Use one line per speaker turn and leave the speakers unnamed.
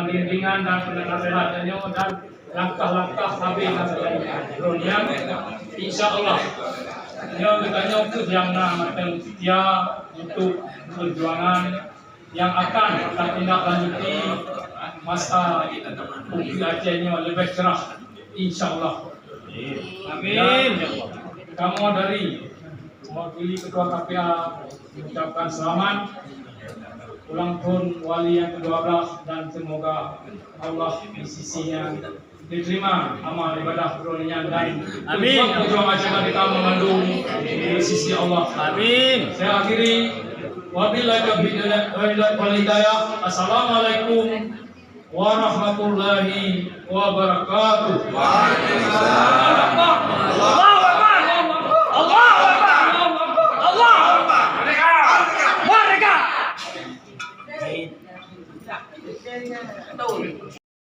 bimbingan dan penasehatannya dan langkah-langkah habis yang insya Allah yang katanya itu yang matang setia untuk perjuangan yang akan kita tindak lanjuti masa Bukit Aceh ini lebih cerah insya Allah. Amin. Kamu dari mewakili Ketua KPA mengucapkan selamat ulang tahun wali yang ke-12 dan semoga Allah di sisinya diterima amal ibadah perolihan dan perjuangan Aceh kita mengandung di sisi Allah. Amin. Saya akhiri wabillahi wal hidayah. Assalamualaikum warahmatullahi wabarakatuh.
Waalaikumsalam. Merdeka!